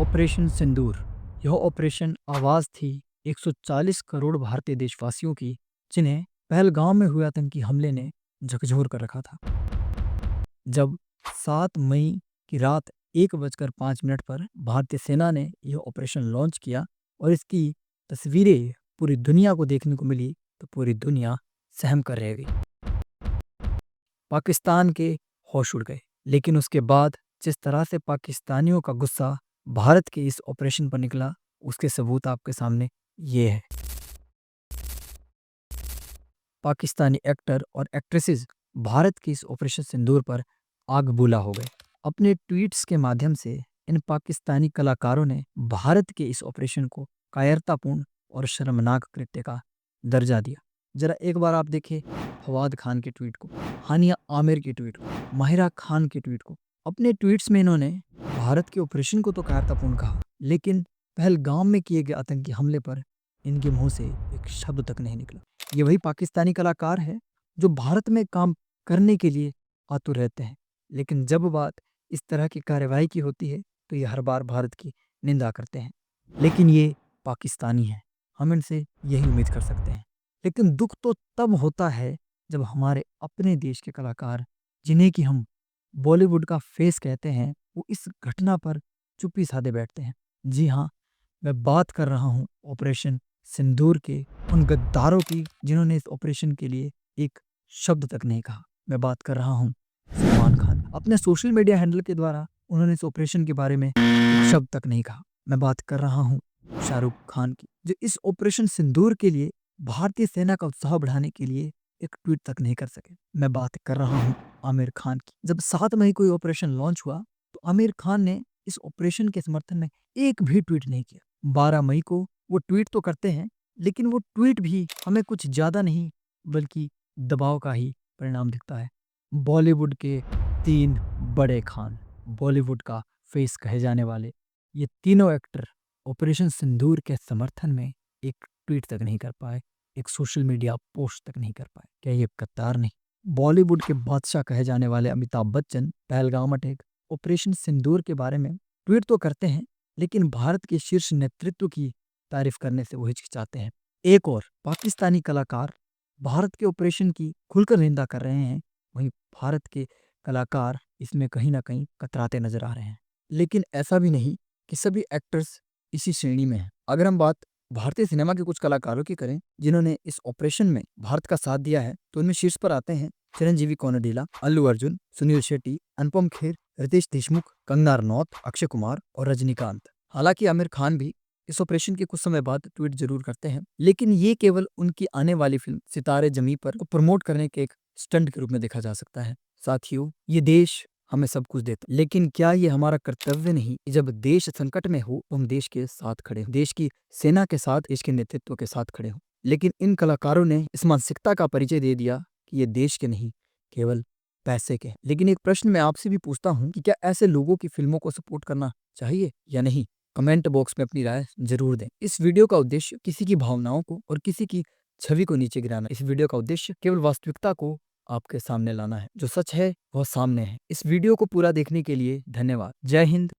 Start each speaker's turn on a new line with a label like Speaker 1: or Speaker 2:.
Speaker 1: Operation सिंदूर। यह operation आवाज थी 140 करोड़ भारतीय देशवासियों की, जिन्हें पहलगाम में हुए आतंकी हमले ने झकझोर कर रखा था। जब 7 मई की रात 1:05 पर भारतीय सेना ने यह ऑपरेशन लॉन्च किया और इसकी तस्वीरें पूरी दुनिया को देखने को मिली, तो पूरी दुनिया सहम कर रह गई। पाकिस्तान के होश उड़ गए। लेकिन उसके बाद जिस तरह से पाकिस्तानियों का गुस्सा भारत के इस ऑपरेशन पर निकला, उसके सबूत आपके सामने ये है। पाकिस्तानी एक्टर और एक्ट्रेसेस भारत के इस ऑपरेशन सिंदूर पर आग बूला हो गए। अपने ट्वीट्स के माध्यम से इन पाकिस्तानी कलाकारों ने भारत के इस ऑपरेशन को कायरतापूर्ण और शर्मनाक कृत्य का दर्जा दिया। जरा एक बार आप देखिए फवाद खान के ट्वीट को, हानिया आमिर के ट्वीट को, माहिरा खान के ट्वीट को। अपने ट्वीट्स में इन्होंने भारत के ऑपरेशन को तो कायरतापूर्ण कहा, लेकिन पहलगाम में किए गए आतंकी हमले पर इनके मुंह से एक शब्द तक नहीं निकला। ये वही पाकिस्तानी कलाकार है जो भारत में काम करने के लिए आतुर रहते हैं, लेकिन जब बात इस तरह की कार्रवाई की होती है तो ये हर बार भारत की निंदा करते हैं। लेकिन ये पाकिस्तानी है, हम इनसे यही उम्मीद कर सकते हैं। लेकिन दुख तो तब होता है जब हमारे अपने देश के कलाकार, जिन्हें कि हम बॉलीवुड का फेस कहते हैं, वो इस घटना पर चुप्पी साधे बैठते हैं। जी हाँ, मैं बात कर रहा हूँ ऑपरेशन सिंदूर के उन गद्दारों की, जिन्होंने इस ऑपरेशन के लिए एक शब्द तक नहीं कहा। मैं बात कर रहा हूँ सलमान खान। अपने सोशल मीडिया हैंडल के द्वारा उन्होंने इस ऑपरेशन के बारे में एक शब्द तक नहीं कहा। मैं बात कर रहा हूँ शाहरुख खान की, जो इस ऑपरेशन सिंदूर के लिए भारतीय सेना का उत्साह बढ़ाने के लिए एक ट्वीट तक नहीं कर सके। मैं बात कर रहा हूँ आमिर खान की। जब 7 मई को ये ऑपरेशन लॉन्च हुआ तो आमिर खान ने इस ऑपरेशन के समर्थन में एक भी ट्वीट नहीं किया। 12 मई को वो ट्वीट तो करते हैं, लेकिन वो ट्वीट भी हमें कुछ ज्यादा नहीं बल्कि दबाव का ही परिणाम दिखता है। बॉलीवुड के 3 बड़े खान, बॉलीवुड का फेस कहे जाने वाले ये तीनों एक्टर ऑपरेशन सिंदूर के समर्थन में एक ट्वीट तक नहीं कर पाए, एक सोशल मीडिया पोस्ट तक नहीं कर पाए। क्या ये कद्दार नहीं? बॉलीवुड के बादशाह कहे जाने वाले अमिताभ बच्चन पहलगाम अटैक, ऑपरेशन सिंदूर के बारे में ट्वीट तो करते हैं, लेकिन भारत के शीर्ष नेतृत्व की तारीफ करने से वो हिचकिचाते हैं। एक और पाकिस्तानी कलाकार भारत के ऑपरेशन की खुलकर निंदा कर रहे हैं, वहीं भारत के कलाकार इसमें कहीं ना कहीं कतराते नजर आ रहे हैं। लेकिन ऐसा भी नहीं कि सभी एक्टर्स इसी श्रेणी में हैं। अगर हम बात भारतीय सिनेमा के कुछ कलाकारों की करें जिन्होंने इस ऑपरेशन में भारत का साथ दिया है, तो उनमें शीर्ष पर आते हैं चिरंजीवी कोनडीला, अल्लू अर्जुन, सुनील शेट्टी, अनुपम खेर, रितेश देशमुख, कंगना रनौत, अक्षय कुमार और रजनीकांत। हालांकि आमिर खान भी इस ऑपरेशन के कुछ समय बाद ट्वीट जरूर करते हैं, लेकिन ये केवल उनकी आने वाली फिल्म सितारे जमी पर को प्रमोट करने के एक स्टंट के रूप में देखा जा सकता है। साथियों, ये देश हमें सब कुछ देता, लेकिन क्या ये हमारा कर्तव्य नहीं कि जब देश संकट में हो तो हम देश के साथ खड़े हों, देश की सेना के साथ, देश के नेतृत्व के साथ खड़े हों। लेकिन इन कलाकारों ने इस मानसिकता का परिचय दे दिया कि ये देश के नहीं, केवल पैसे के। लेकिन एक प्रश्न मैं आपसे भी पूछता हूँ कि क्या ऐसे लोगों की फिल्मों को सपोर्ट करना चाहिए या नहीं? कमेंट बॉक्स में अपनी राय जरूर दें। इस वीडियो का उद्देश्य किसी की भावनाओं को और किसी की छवि को नीचे गिराना। इस वीडियो का उद्देश्य केवल वास्तविकता को आपके सामने लाना है। जो सच है वह सामने है। इस वीडियो को पूरा देखने के लिए धन्यवाद। जय हिंद।